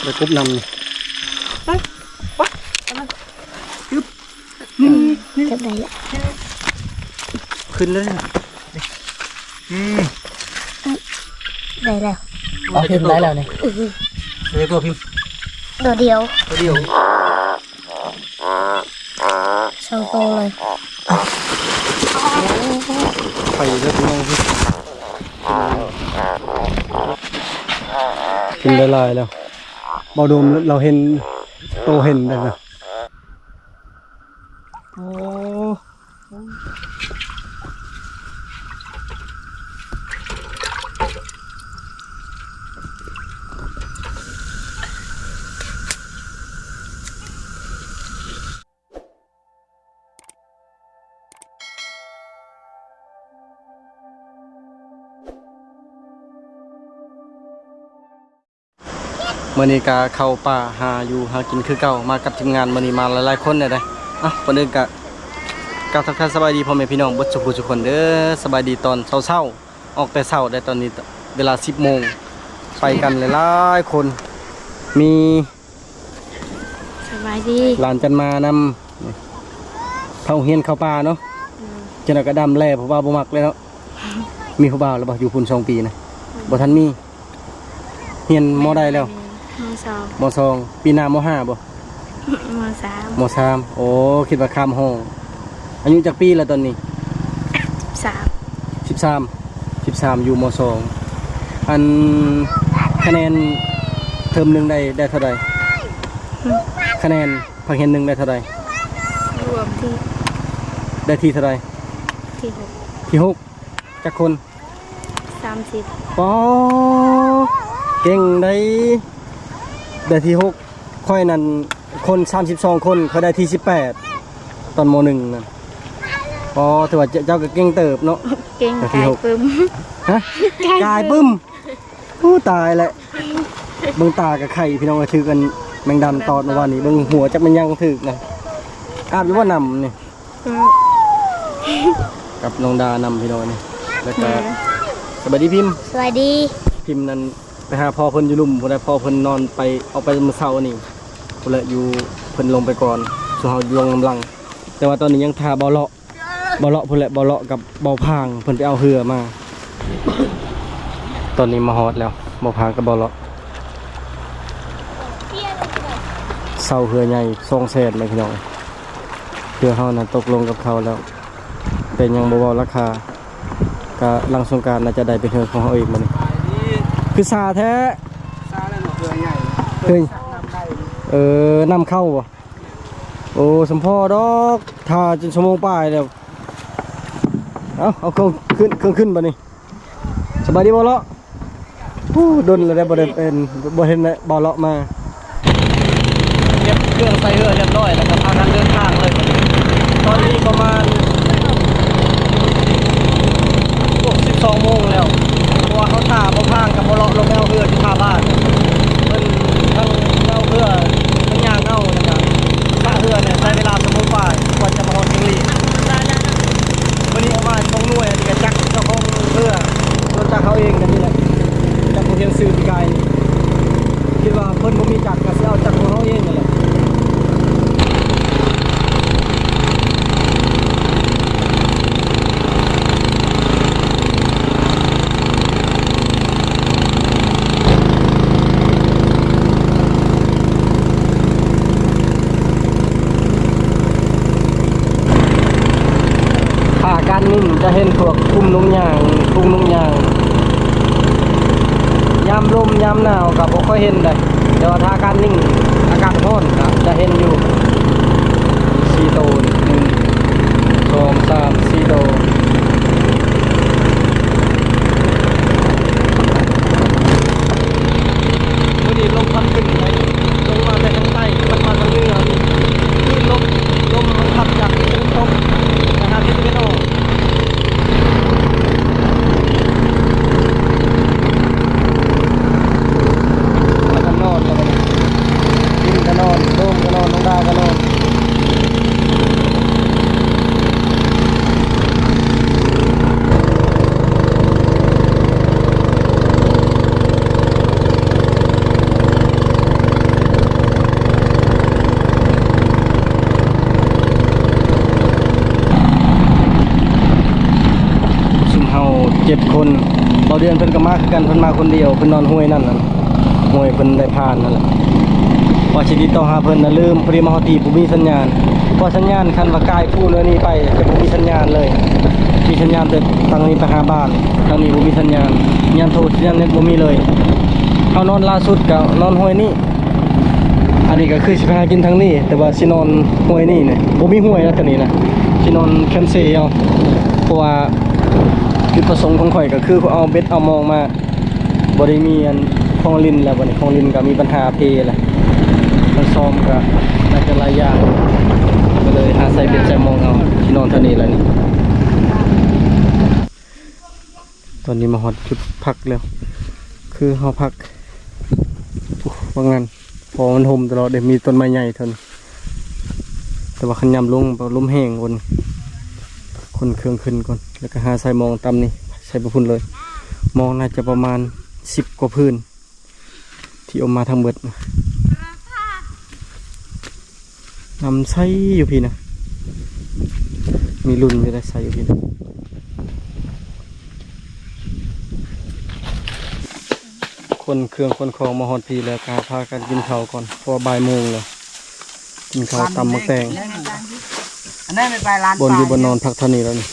ไปกบนำนี่จะได้ละขึ้นเลยได้แล้วเอาพิมพ์ได้แล้วนี่เรียกตัวพิมพ์ตัวเดียวสองตัวเลยไปเรื่อยๆกินได้ลายแล้วบอดมเราเห็นโตเห็นเลยนะโอ้มื่อนี้ก็เข้าป่าหาอยู่หากินคือเก่ามากับทีมงานมื่อนี้มาหลายๆคนเลยนะอ่ะคนอื่นก็กล่าวทักทายสบายดีพ่อแม่พี่น้องบุตรทุกคนเด้อสบายดีตอนเช้าออกแต่เช้าได้ตอนนี้เวลา10 โมงไปกันหลายๆคนมีสบายดีหลานจันมานำเข้าเฮียนเข้าป่าเนาะจันกระดำแล่เพราะว่าบ่มักเลยเนาะมีผู้บ่าวแล้วบ่อยู่พุ่น2 ปีนะบ่ทันมีเฮียนม.ได้แล้วม.2ปีหน้าม.5บ่ม.3โอ้คิดว่าข้ามห้องอายุจักปีแล้วตอนนี้13อยู่ม.2อันคะแนนเทอม1ได้เท่าใดคะแนนภาคเรียน1ได้เท่าใดรวมที่ได้ที่เท่าใดที่6จักคน30ป๋อเก่งได้ที่6ค่อยนั่นคน32คนเขาได้ที่18ตอนม.1นั่นอ๋อถือว่าเจ้าก็เก่งเติบเนาะเก่งกายปึ้มฮะกายปึ้มตายแหละเบิ่งตากับไข่พี่น้องก็ถือกันแมงดำตอดเมื่อวานนี้เบิ่งหัวจักมันยังถึกนะอาบหรือว่านำนี่กับน้องดานำพี่น้องนี่แล้วก็สวัสดีพิมพ์สวัสดีพิมพ์นั้นไปหาพ่อเพิ่นอยู่ลุ่มพุ่นน่ะพ่อเพิ่นนอนไปเอาไปมื้อเช้านี่พุ่นละอยู่เพิ่นลงไปก่อนส่วนเฮาลงกำลังแต่ว่าตอนนี้ยังทาบ่เลาะพุ่นแหละบ่เลาะกับบ่พางเพิ่นไปเอาเรือมาตอนนี้มาฮอดแล้วบ่พางกับบ่เลาะเสาเรือใหญ่200,000มั้ยพี่น้องเรือเฮานั้นตกลงกับเขาแล้วแต่ยังบ่เว้าราคาก็หลังสงกรานต์น่าจะได้เป็นเรือของเฮาอีกมื้อนี้คือซาแท้ซาแล้วเรือใหญ่เฮ้ยนำเข้าบ่โอ้สมพอดอกถ้าจนชั่วโมงป่ายแล้วเอาเครื่องขึ้นบ่นี่สบายดีบ่เลาะดนแล้วได้บ่ได้เป็นบ่เห็นบ่เลาะมาเก็บเครื่องใส่เรือเรียบร้อยแล้วก็พากันเดินทางเลยตอนนี้ประมาณ12 โมงแล้วเพราะว่าเขาท่าบ่พางกับบ่เลาะลงแนวเรือที่ท่าบ้านเพิ่นทั้งแนวเรือทั้งยางเอานะครับท่าเรือเนี่ยใช้เวลาชั่วโมงกว่ากว่าจะมาฮอดเชียงรีวันนี้มาตรงหน่วยที่กระจักเจ้าของเรือรถจักรเขาเองกันนี่แหละจักรผู้เทียนซื้อปีกายคิดว่าเพิ่นบ่มีจักรก็สิเอาจักรของเขาเองนั่นแหละการนิ่งจะเห็นพวกคุ้มนุ่งยางยามลมยามหนาวกับบ่ค่อยเห็นเลยแต่ว่าถ้าการนิ่งอากาศร้อนก็จะเห็นอยู่4 โต1 2 3 4 โตวันนี้ลมพัดขึ้นไหมลงมาจากทางใต้มันมาทางเหนือนี่ขึ้นลมมันพัดจากตะวันตกไปหาทิศตะวันออกน้องดาก็นอน บ่เดือนเพิ่นก็มาคือกันเพิ่นมาคนเดียวเพิ่นนอนห้วยนั่นน่ะห้วยเพิ่นได้ผ่านนั่นแหละว่าสิติดต่อหาเพิ่นน่ะลืมพอดีมาฮอดที่บ่มีสัญญาณพอสัญญาณคันว่ากายผู้เรือนี้ไปจะบ่มีสัญญาณเลยมีสัญญาณแต่ทางนี้ไปหาบ้านทางนี้บ่มีสัญญาณสัญญาณโทรสัญญาณเน็ตบ่มีเลยเฮานอนล่าสุดก็นอนห้วยนี้อันนี้ก็คือสิไปหากินทางนี้แต่ว่าสินอนห้วยนี้เนี่ยบ่มีห้วยแล้วตอนนี้นะสินอนแคมป์เซเอาเพราะว่าจุดประสงค์ของข่อยก็คือเอาเบ็ดเอามองมาบ่ได้มีอันของลินแล้วบัดนี้ของลินก็มีปัญหาเพแหละมันซ้อมก็น่าจะหลายอย่างก็เลยหาใส่เบ็ดใส่มองเอาสินอนเท่านี้แหละนี่ตอนนี้มาฮอดจุดพักแล้วคือเฮาพักว่างั้นพอมันห่มตลอดเดี๋ยวมีต้นไม้ใหญ่เท่านี้แต่ว่าขันยำลงลมแห้งคนเครื่องขึ้นก่อนแล้วก็หาใส่มองตามนี่ใส่ประพุ่นเลยมองน่าจะประมาณ10 กว่าพื้นที่ออกมาทั้งหมดนะนำใส่อยู่พี่นะมีรุ่นจะได้ใส่อยู่พี่นะคนเครื่องคนของมาฮอดพี่แล้วก็พากันกินข้าวก่อนเพราะว่าบ่ายโมงแล้วกินข้าวตำมะแตง อันนั้นไปร้าน บนอยู่บนนอนพักเท่านี้แล้วนี่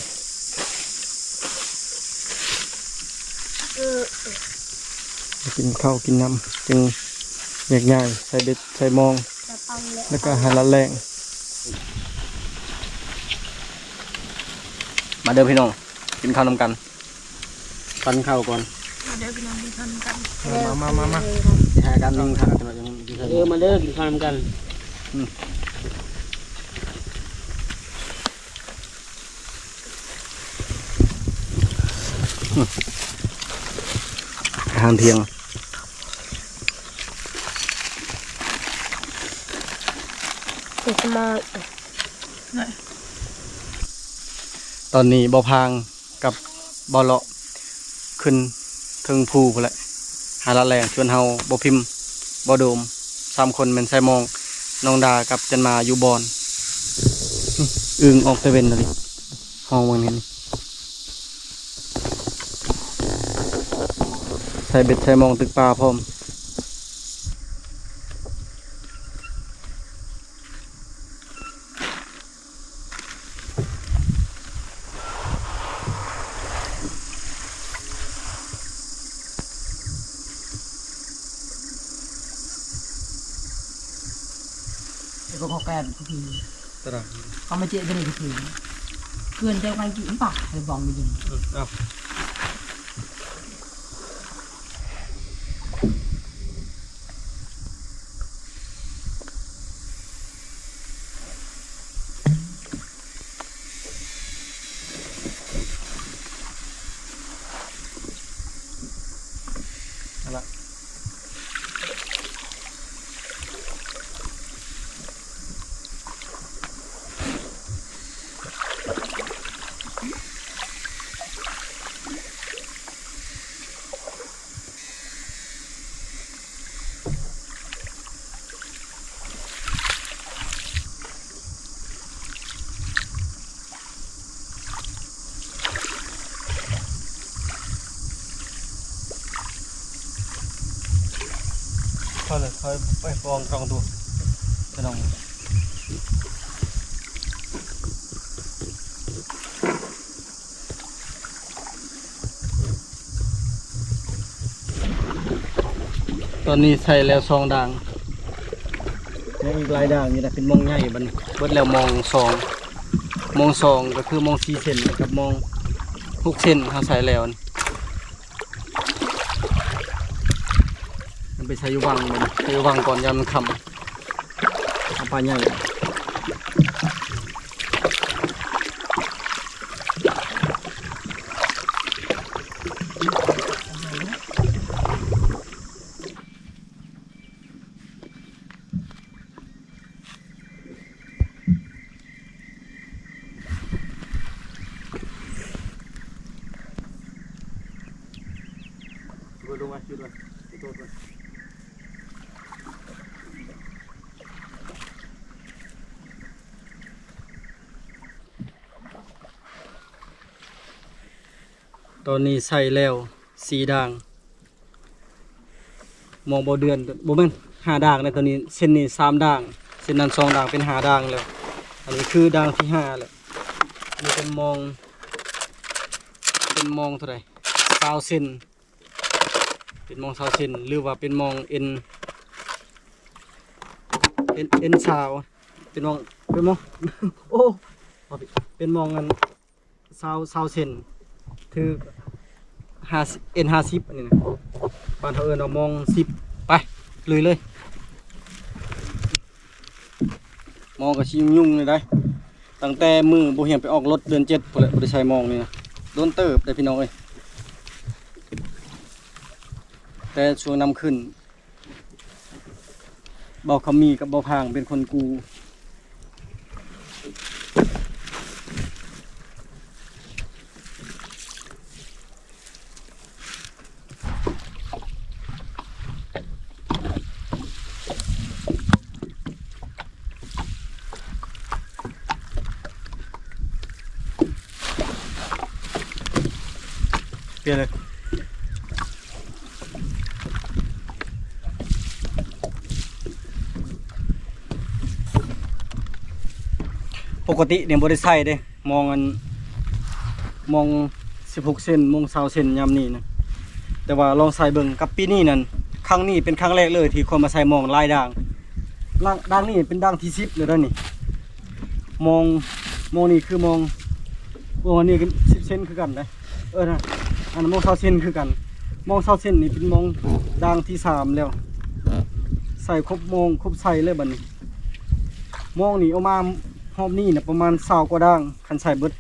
กินข้าวกินน้ำจึงแยกง่ายใส่เบ็ดใส่มองแล้วก็หาละแรงมาเดินพี่น้องกินข้าวนำกันปันข้าวก่อนมาหาการนึ่งข้าวกันยัง มาเลิกกินข้าวนำกัน อาหารเที่ยงตอนนี้บ่อพางกับบ่อเลาะขึ้นถึงภูไปแล้วหาละแรงชวนเฮาบ่พิมพ์บ่โดม3 คนเป็นไซมองน้องดากับจันมาอยู่บอนอึ่งออกตะเวนเลยห้องวันนี้ใส่เบ็ดใส่มองตึกปลาพร้อมก็พอแกนทุกที ตระ เขาไม่เจ๊กันเลยทุกทีเพื่อนจะไปกินปะเลยบอกไม่ยิง เอาละค่อยเลยค่อยไปฟองตรองดูจะลองตอนนี้ใส่แล้ว2 ด่างยังอีกหลายด่างอยู่นะเป็นมองใหญ่บัดนเบิดแล้วมอง2ก็คือมอง4 เซนกับมอง6 เซนเขาใส่แล้วนี่มันไปใช้อยูวังมันใช้อยูวังก่อนยันคำเอาปลาใหญ่ดูมาดูด้วยตัวตัวตอนนี้ใส่แล้ว 4ด่างมองบ่เดือนบ่แม่น5ด่างในตัวนี้เส้นนี้3ด่างเส้นนั้น2ด่างเป็น5ด่างแล้วอันนี้คือด่างที่5แล้วอันนี้เป็นมองเท่าไหร่20เซนเป็นมอง20เซนหรือว่าเป็นมองเอ็นซาวเป็นมองโอ้เป็นมองกัน20เซนคือ50 อันนี้นะบ้านเขาเอิ้นเอามอง10ไปเลยมองก็ชิยุ่งเลยได้ตั้งแต่มือบ่เหียนไปออกรถเดือน7พุ่นแหละบ่ได้ใช้มองนี่นะโดนเติบได้พี่น้องเอ้ยแต่ช่วงนำขึ้นเบาคำมีกับเบาพางเป็นคนกูเปลี่ยนเลยปกติเนี่ยบริใส่เด้มอง16 เซนมอง20 เซนยามนี้นะแต่ว่าลองใส่เบิ่งกับปีนี้นั่นครั้งนี้เป็นครั้งแรกเลยที่คนมาใส่มองลายด่างนี่เป็นด่างที่10เลยแล้วนี่มองนี่คือมองนี่ก็10 เซนคือกันนะนะอันนั้นมอง20 เซนคือกันมอง20 เซนนี่เป็นมองด่างที่3แล้วใส่ครบมองครบใส่เลยบัดนี้มองนี่เอามารอบนี้นะประมาณ20 กว่าด่างคันใส่เบิด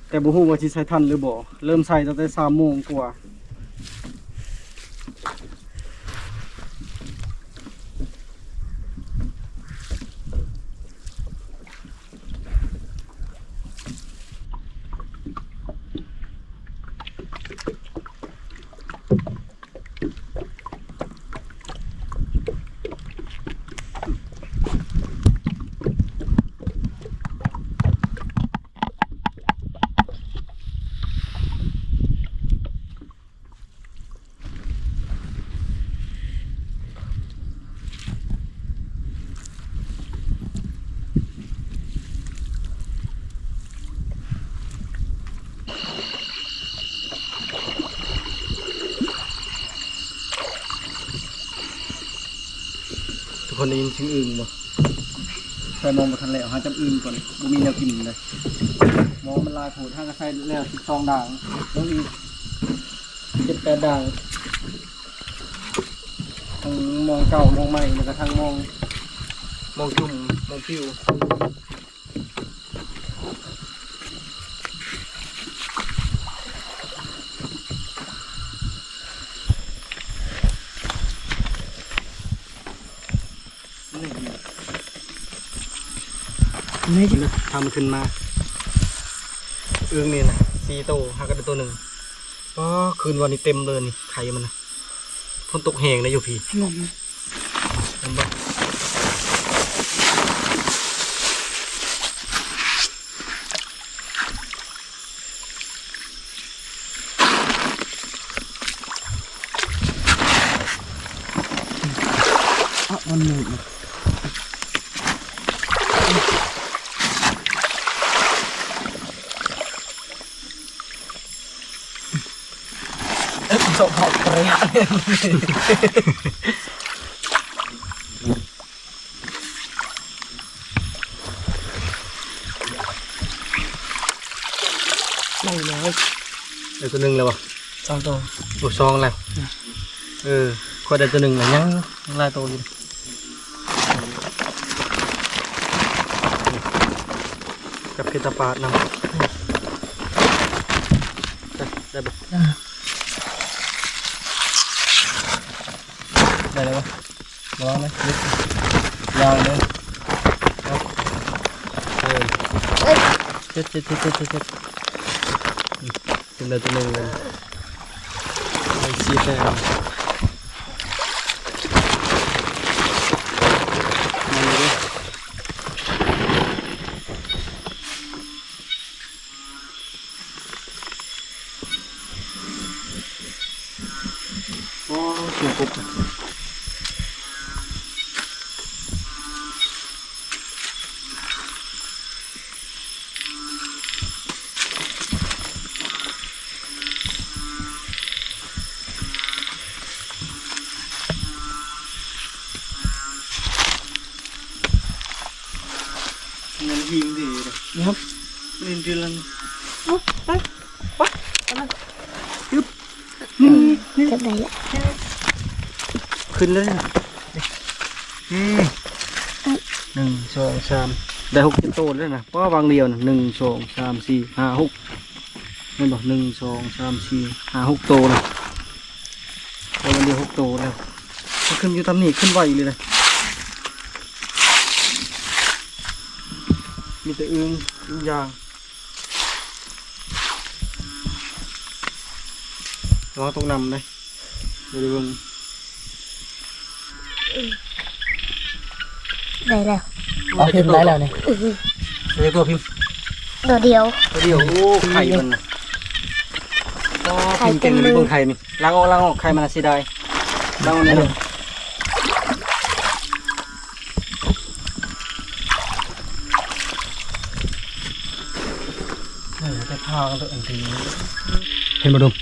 แต่บ่ฮู้ว่าสิใส่ทันหรือบ่เริ่มใส่ตั้งแต่3 โมงกว่าทุกคนได้ยินเสียงอึ่งบ่ใส่มองบ่ทันแล้วหาจับอึ่งก่อนบ่มีแนวกินเลยมองมันลายโผดถ้าก็ใส่แล้ว12 ด่างแล้วอีก7-8 ด่างทั้งมองเก่ามองใหม่แล้วก็ทั้งมองจุ่มมองผิวนี่นะทำขึ้นมาเอื้องนี่นะ4 โตหากันได้ตัวหนึ่งอ๋อคืนวันนี้เต็มเลยนี่ไข่มันนะฝนตกแห้งนะอยู่พี่ลมบ้ามันหมุนสอบhọc cái này rồi đâyตัวหนึ่งแล้วป่ะ2 ตัวโอ้2แล้วข้อได้ตัวหนึ่งแล้วยังลายตัวอยู่กับเพชรปาดนำได้ป่ะได้เลยวะลองไหมยาวเลยเจ็ดเป็นอะไรตัวหนึ่งเลยไม่เสียแล้ว โอ้เสียงกบเงินหิงดีเลยนะครับเล่นเดือนไปยึบนี่ จะได้ละ ขึ้นเลยนะหนึ่งสองสามได้6 7 โตแล้วนะเพราะว่าบางเดียวนะ1 2 3 4 5 6นี่บอก1 2 3 4 5 6 โตนะตัวมันเดียว6 โตแล้วถ้าขึ้นอยู่ตำหนิขึ้นไวเลยนะมีแต่อึ้งยางระวังตกน้ำเลยเดี๋ยวดู ได้แล้ว เอาพิมพ์ได้แล้วเนี่ย เรียกตัวพิมพ์ ตัวเดียว ตัวเดียวโอ้ไข่มันนะก็พิมพ์เก่งเลยเบิ่งไข่นี่ล้างออกไข่มันน่ะเสียดายล้างออกนี่เลยจะพากันตัวอันตีเห็นบ่ดุม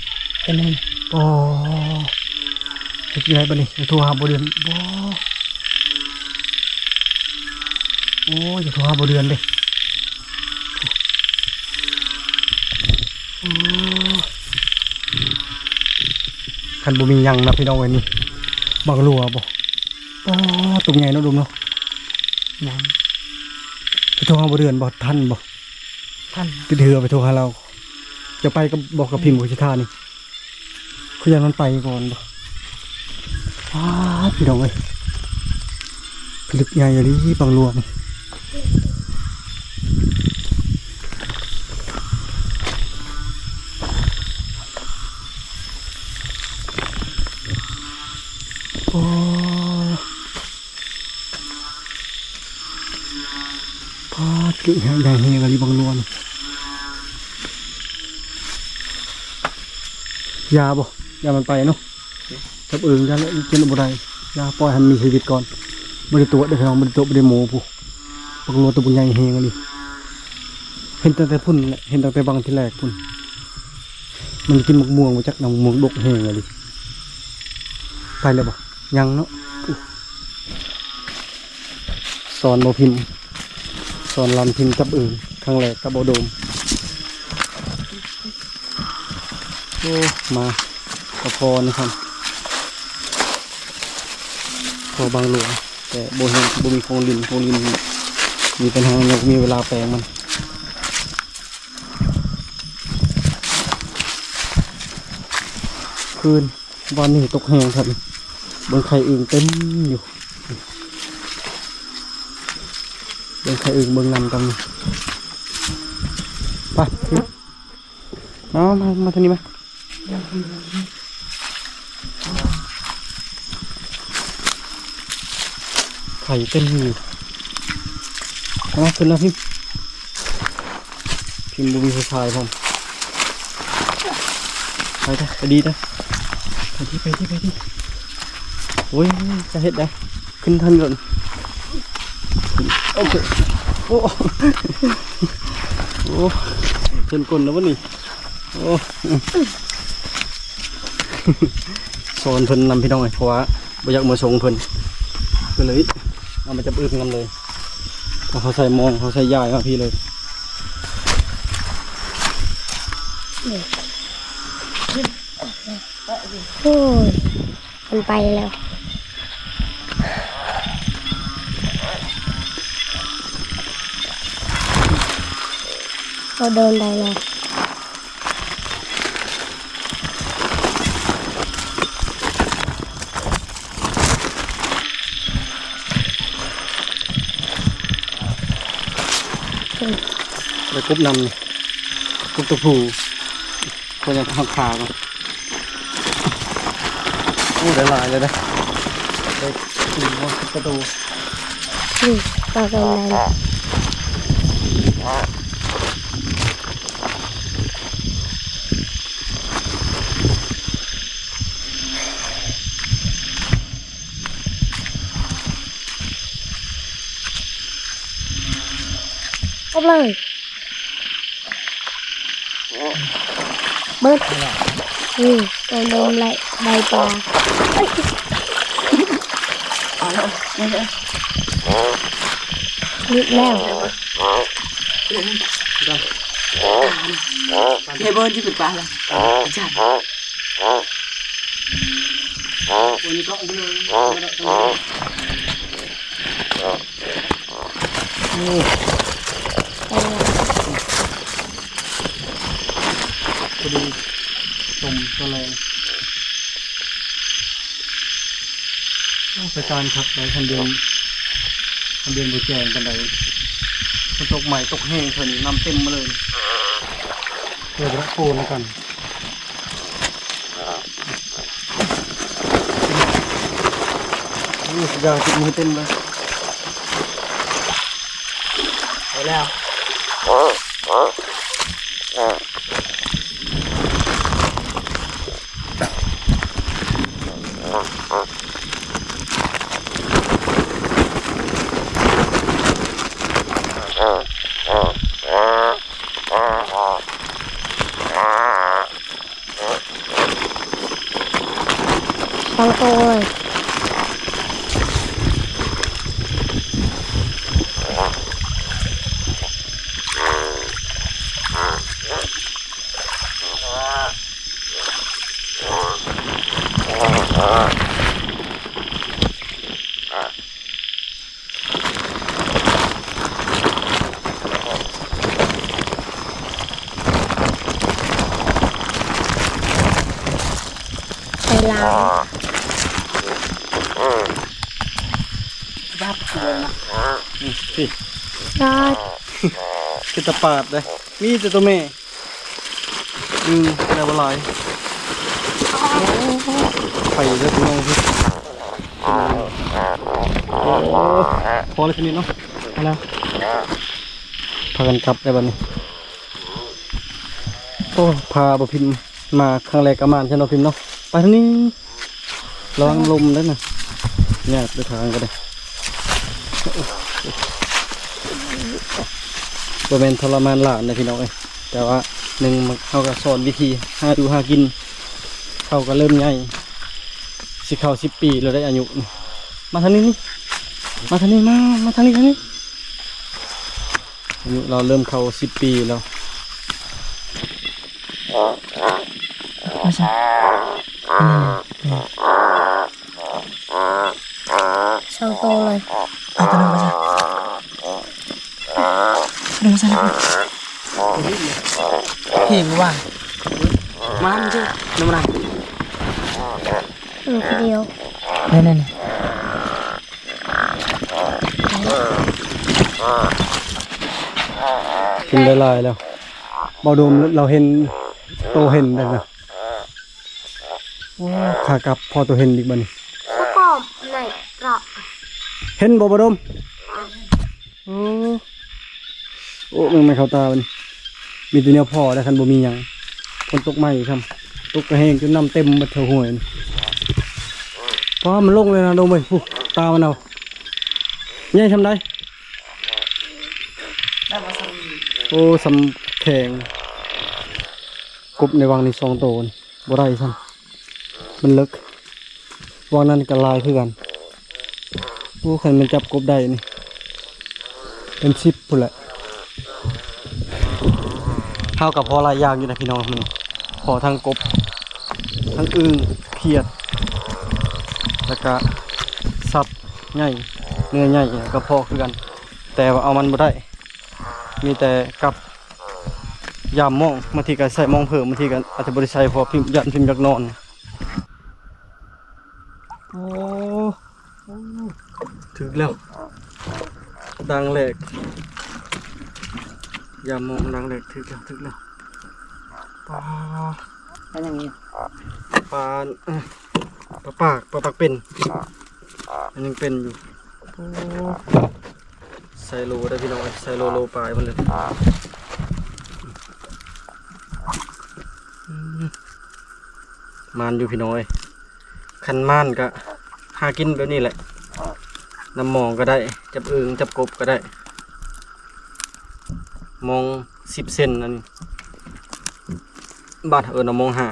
เป็นไง โอ้เฮ็ดยังไงบ่นี่จะโทรหาบ่เดือนบ่โอ้ยจะโทรหาบ่เดือนเด้โอ้คันบ่มีหยังนะพี่น้องเอ้ยนี่บังรัวบ่โอ้ตุ่มใหญ่เนาะดุมเนาะ ยัง ไปโทรหาบ่เดือนบ่ทันบ่ ท่าน ติดเถือไปโทรหาเรา จะไปก็บอกกับพิมพ์กุชิท่านี่คือยันมันไปก่อนบ่อ้าพี่น้องเอ้ยผลึกใหญ่อย่างนี้บางรวมโอ้พาดผลึกใหญ่ใหญ่อย่างนี้บางรวมยาบ่ยามันไปเนาะจับอึ่งยาแล้วกินบ่ได้ยาปล่อยให้มันมีชีวิตก่อนบ่ได้ตัวเด้อพี่น้องบ่ได้ตัวบ่ได้หมูผู้บางโลตัวบุญใหญ่แฮงอันนี้เห็นตั้งแต่พุ่นแหละเห็นตั้งแต่บางที่แรกพุ่นมันกินมะม่วงมาจากน้ำม่วงดกแฮงอันนี้ไปแล้วบ่ยังเนาะสอนบ่พิมพ์สอนลำพิมพ์จับอึ่งครั้งแรกกับบ่โดมโอ้มาพอนะครับพอบางหลวงแต่โบเห็นโบมีโคลินมีปัญหายังมีเวลาแปลงมันคืนวันนี้ตกแห้งครับบนไข่อึ่งเต็มอยู่บนไข่อึ่งเบื้องนำกันไปมาทางนี้ไหมไข่เต็มอยู่มาขึ้นแล้วพิมพ์บุมีผู้ชายผมไปจ้ะไปดีจ้ะไปที่โอ้ยจะเห็ดได้ขึ้นทันก่อนโอเคโอ้เชิญกลแล้ววะนี่โอ้สอนเพิ่นนำพี่น้องไอ้เพราะว่าบ่อยากมาส่งเพิ่นก็เลยเอามาจับอึ่งนำเลยเขาใส่มองเขาใส่ยายมาพี่เลย โอ้ยมันไปแล้วเราเดินได้แล้วไปกบนำกบตัวผู้ก็จะทำขาก่อนโอ้ได้หลายเลยนะไปถึงประตู เราเดินได้แล้ว กบเลยเบิดนี่ตัวดมไหลใบปลาเอ้ย เอาแล้วนี่เลย นิดแล้ว เฮเบิร์นที่ปิดปากเลยจ้าวันนี้ก็อุ้มเลย ไปแล้ว พอดีชมตัวแรงไปการขับไปคันเดินบูแจงกันไหนมันตกใหม่ตกแห้งเท่านี้น้ำเต็มมาเลยเดี๋ยวจะโกนแล้วกันนี่สุดยอดติดมือเต็มเลย ไปแล้ว สองตัวเลยไปลาว บ้าปเดินมา พี่ ยอด คือตะปาดเลยมีแต่ตัวแม่แล้วอะไรไข่เล็กน้อยพี่พอเลยทีนี้เนาะเอาแล้วพากันกลับได้บ้านี้โอ้พาบ่พิมพ์มาครั้งแรกกระมานใช่เนาะพิมพ์เนาะไปทางนี้ระวังลมได้น่ะเนี่ยไปทางก็ได้บ่แม่นทรมานหลานนะพี่น้องเอ้ยแต่ว่าหนึ่งมันเขาก็สอนวิธีหาดูหากินเขาก็เริ่มใหญ่สิเข้า10 ปีแล้วได้อายุนี่มาทางนี้นี่มาทางนี้มาทางนี้อายุเราเริ่มเข้า10 ปีแล้ว ไม่ใช่ สองตัวเลย เอาตัวนึงไปจ้ะดึงใส่เห็นว่ามันเจ้าน้ำมัน ทีเดียว นี่กินได้ลายแล้วบอดมเราเห็นโตเห็นได้นะขากลับพอตัวเห็นอีกบัดน แล้วก็ไหนกระ เห็นบ่บอดมโอ้มึงไม่เข้าตาบัดนมีตัวเนี้ยพอได้คันบ่มีหยังคนตกไม้ครับตกกระแหงจนน้ำเต็มมาเถวห่วยเพราะมันลงเลยนะโดมเว้ยตามันเอาเนี่ยทำได้โอ้สำแข็งกบในวังนี่2 ตัวนี่บ่ได้ซ้ำมันลึกวังนั้นก็ลายคือกันโอ้คันมันจับกบได้นี่เป็น10พุ่นแหละเท่ากับพอหลายอย่างอยู่นะพี่น้องมันพอทั้งกบทั้งอึ่งเขียดแล้วก็สัตว์ใหญ่เนื้อใหญ่ก็พอคือกัน แต่ว่าเอามันบ่ได้มีแต่กับยามมองบางทีก็ใส่มองเพิ่มบางทีก็อาจจะบริใช้พอพิมพ์ยันพิมพ์อยากนอนโอ้ถึกแล้วดังแหลกยามมองดังแหลกถึกแล้วปลา เป็นอย่างนี้ ปลาปากเป็นมันยังเป็นอยู่โอ้ใส่โลได้พี่น้องใส่โลปลายมันเลยมันอยู่พี่น้อยคันม่านก็หากินแบบนี้แหละน้ำหมองก็ได้จับอึ่งจับกบก็ได้ มอง10 เซนอันนี้บาทมองหา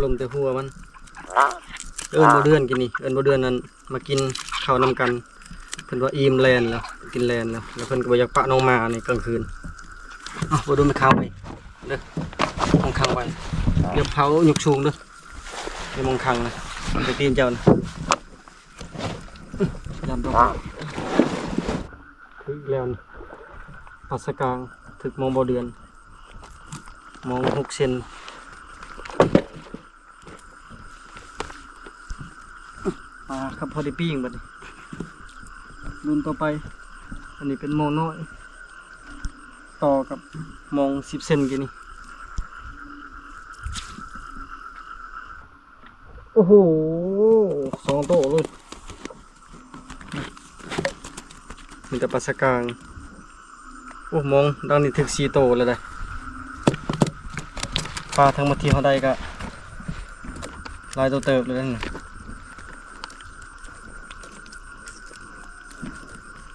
ลมแต่หัวมันบ่เดือนกินนี่บ่เดือนนั้นมากินข้าวนำกันเพิ่นว่าอิ่มแลนแล้วกินแลนแล้วเพิ่นก็บ่อยากปะน้องมาในกลางคืนบ่ดูมันค้างไว้เด้อมองค้างไว้เดี๋ยวเผายกสูงเด้อเดี๋ยวมองค้างนะมันไปตีนเจ้านะยามดอกถึกแล้วนี่ปัสกลางถึกมองบ่เดือนมอง6 เซนมาครับพอได้ปิ้งบัดนี้รุ่นต่อไปอันนี้เป็นมองน้อยต่อกับมอง10 เซนกี่นี่โอ้โห2 โตเลยมีแต่ปลาสกางโอ้มองดังนี้ถึก4 โตเลยได้ปลาทั้งหมดที่เขาได้ก็หลายตัวเติบเลยนี่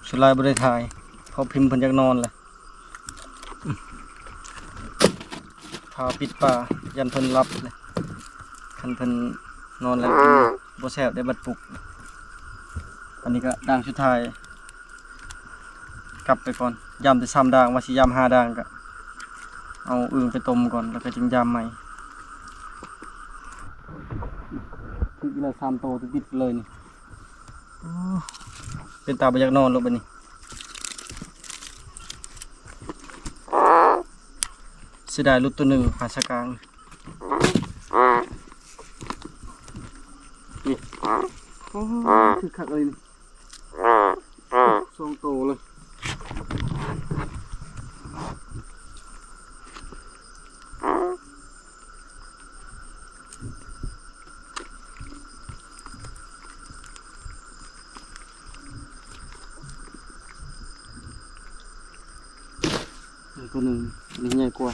สุดลายบริถ่ายเขาพิมพ์เพิ่นจากนอนเลยพาปิดป่ายันเพิ่นรับเลยคันเพิ่นนอนแล้วบ่แซ่บได้บัดปลุกอันนี้ก็ด่างสุดท้ายกลับไปก่อนยำแต่3 ด่างว่าสิยำ5 ด่างก็เอาอึ่งไปต้มก่อนแล้วก็จึงยำใหม่คือกินแล้ว3 โตติดเลยนี่เป็นตาบ่อยากนอนลงไปนี่เสียดายลุดตัวหนึ่งปลาสกางนี่โอ้คือคักเลยนี่2 โตเลยตัวหนึ่งนี่ใหญ่กว่า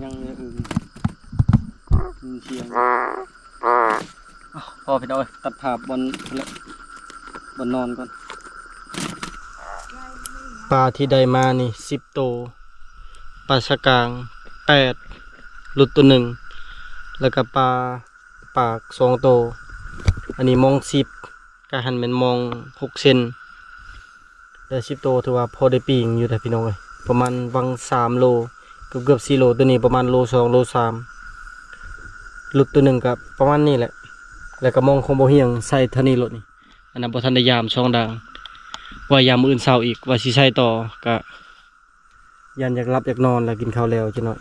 ยังเลยเชียงพอพี่น้อยตัดภาพบนนอนก่อนปลาที่ได้มานี่10 โตปลาสกาง8หลุดตัวหนึ่งแล้วก็ปลาปาก2 โตอันนี้มอง10ก็หันเป็นมอง6 เซนแต่10 โตถือว่าพอได้ปีงอยู่แต่พี่น้อยประมาณวัง3 โลเกือบ4 โลตัวนี้ประมาณโล 2 โล 3หลุดตัวหนึ่งกับประมาณนี้แหละแล้วก็มองคงบ่เฮียงใส่ทานีรถนี่อันนั้นบ่ทันได้ยาม2 ด่างว่ายามมื้ออื่นเช้าอีกว่าสิใช้ต่อก็ยันอยากรับอยากนอนแล้วกินข้าวแล้วจังหน่อย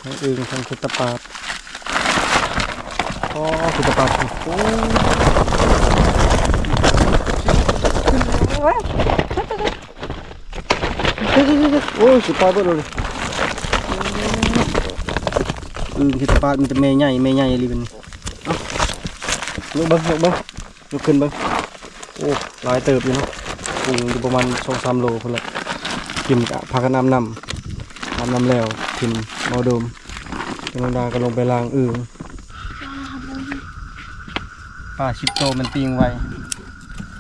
ทั้งอึ่งทั้งคุตปาดคุตปาดโอ้สุดปลาบ่เลยคุตปาดมันจะแม่ใหญ่อะไรเป็นลุกเบิ้งลุกขึ้นเบิ้งโอ้หลายเติบอยู่เนาะอยู่ประมาณ2-3 โลคนละกินกะพากันน้ำแล้วกินเมาดมกำลังดาก็ลงไปล้างอึ่งปลา10 โตมันปิ้งไว้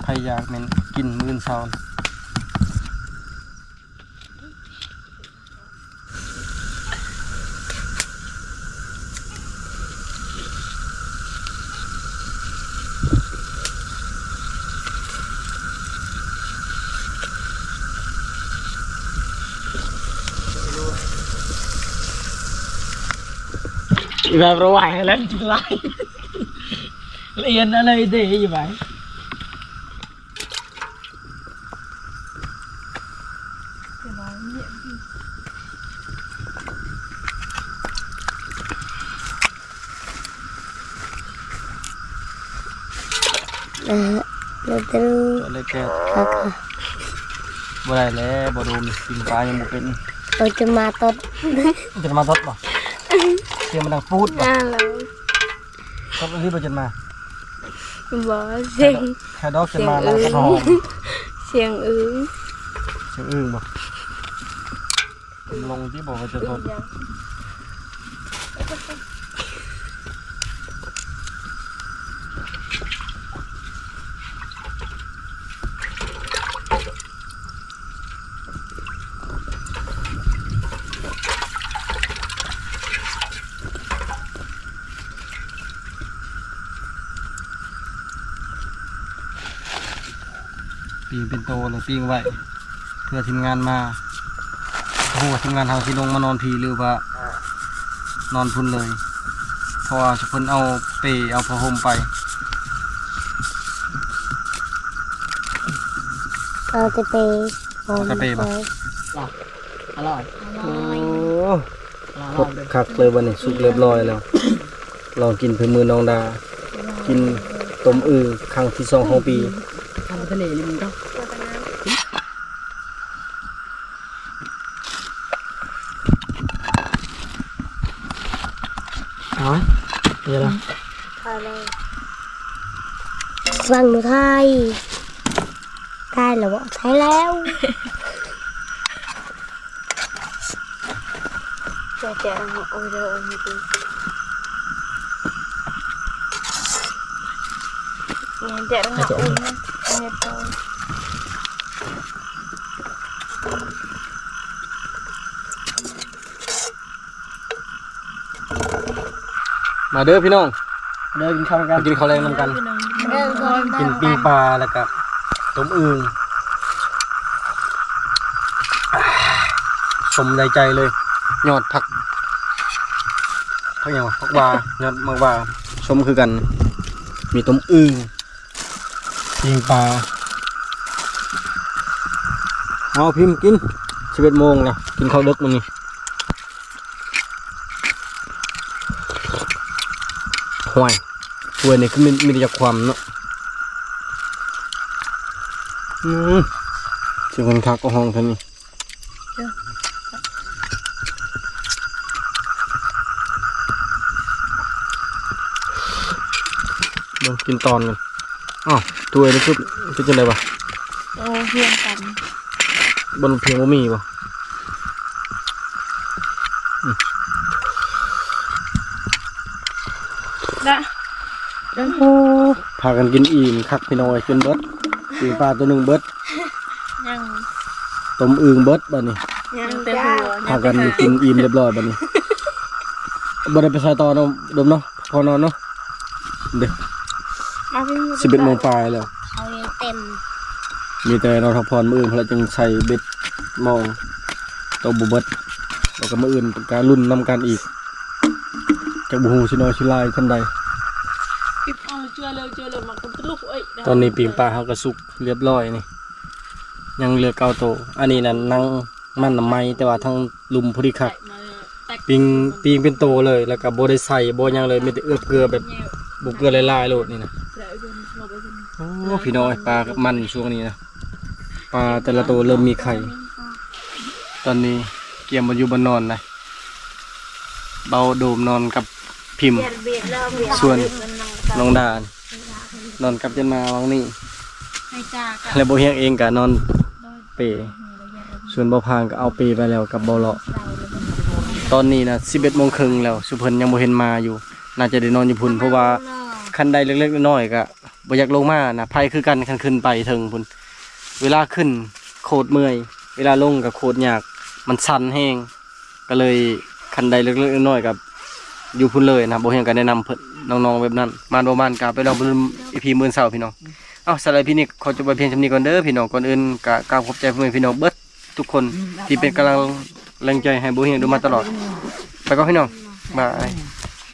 ใครอยากมันกินมื้อเช้าแบบระหว่างแล้วจริงไรเรียนอะไรดีอยู่ไหมเราจะรู้อะไรแกบ่ได้แล้วบ่ดูมีกินปลายังบ่เป็นเราจะมาตดบ่เสียงมันดังปูดบ่ครับรีบไปจนมาบอกเสียงแค่ดอกจะมาแล้วก็หอมเสียงอึ่งบ่ ลงที่บอกว่าจะตดปีงเป็นโตเลยปีงไว้เพื่อทีมงานมาโอ้โหทีมงานเขาที่ลงมานอนพีหรือว่านอนพุ่นเลยเพราะว่าเพิ่นเอาเปเอาผ้าห่มไป เอาจะไป จะเปป่ะ อร่อย โอ้คักเลยวันนี้สุกเรียบร้อยแล้วลองกินเพื่อมือน้องดากินต้มครั้งที่2ของปี ทำทะเลเลยมึงก็ เอาไหมเดี๋ยวละ พอเลยฟังหนูไทยได้แล้วบ่ใช้แล้วจะเอาเดี๋ยวเอาให้ดูงั้นจะเอาอุ้มเอาให้ดู มาเด้อพี่น้อง เดินกินข้าวกัน มากินข้าวแรงนำกัน กินปิ้งปลาแล้วก็ต้มอึ่งสมในใจเลยยอดผักอย่างผักวายอดมักวาชมคือกัน มีต้มอึ่งปิ้งปลาเอาพิมพ์กิน11 โมงแล้วกินข้าวดึกมื้อนี้ห่วยห่วยนี่คือมีแต่จากความเนาะเสียงคนคักก็ห้องเท่านี้เดี๋ยวกินตอนกันอ้าวตัวนี้คือจะอะไรวะ โอ้เพียงกัน บนเพียงว่ามีป่ะพากันกินอิ่มคักพี่น้อยจนเบิดปีปลาตัวหนึ่งเบิด ยัง ต้มอึ่งเบิดบัดนี้ ยังแต่หัว พากันกินอิ่มเรียบร้อยบัดนี้บ่ได้ไปใส่ต่อเนาะดมเนาะพอนอนเนาะเด้11 โมงปลายแล้ว เอาเต็ม มีแต่เราทักพรมื้ออื่นเพราะจึงใส่เบ็ดมองตัวบุเบิดแล้วก็มื้ออื่นเป็นการรุ่นนำกันอีกจากบูฮูชินอยชิลายทันใดตอนนี้ปีงปลาเขาก็สุกเรียบร้อยนี่ยังเหลือ9 โตวอันนี้นั่นนั่งมันน้ำไม้แต่ว่าทั้งลุมพอดีคักปิงเป็นโตเลยแล้วก็บ่ได้ใส่บ่หยังเลยมีแต่เอือบเกลือแบบบุกเกลือลายๆโลดนี่นะโอ้พี่น้อยปลากับมันช่วงนี้นะปลาแต่ละตัวเริ่มมีไข่ตอนนี้เกียมมาอยู่บนนอนเลยเบาโดมนอนกับพิมพ์ส่วนน้องดานนอนกับเจนมาวังนี่แล้วโบเฮียงเองก็นอนเปส่วนเบาพางก็เอาเปไปแล้วกับเบาเลาะตอนนี้นะ11 โมงครึ่งแล้วสุเพิ่นยังโบเห็นมาอยู่น่าจะได้นอนอยู่พุ่นเพราะว่าคันใดเล็กๆน้อยๆก็บ่อยากลงมานะไผคือกันคันขึ้นไปถึงพุ่นเวลาขึ้นโคตรเมื่อยเวลาลงก็โคตรยากมันสั่นแห้งก็เลยคันใดเล็กๆน้อยๆกับอยู่พุ่นเลยนะโบเฮียงก็แนะนำเพิ่นน้องๆแบบนั้นมาประมาณกะไปลองอีพีมื้อเช้าพี่น้องสำหรับพี่นี่ขอจบไปเพียงเท่านี้ก่อนเด้อพี่น้องก่อนอื่นก็กราบขอบใจพี่น้องเบิดทุกคนที่เป็นกำลังแรงใจให้โบเฮียงดูมาตลอดไปก็พี่น้องบาย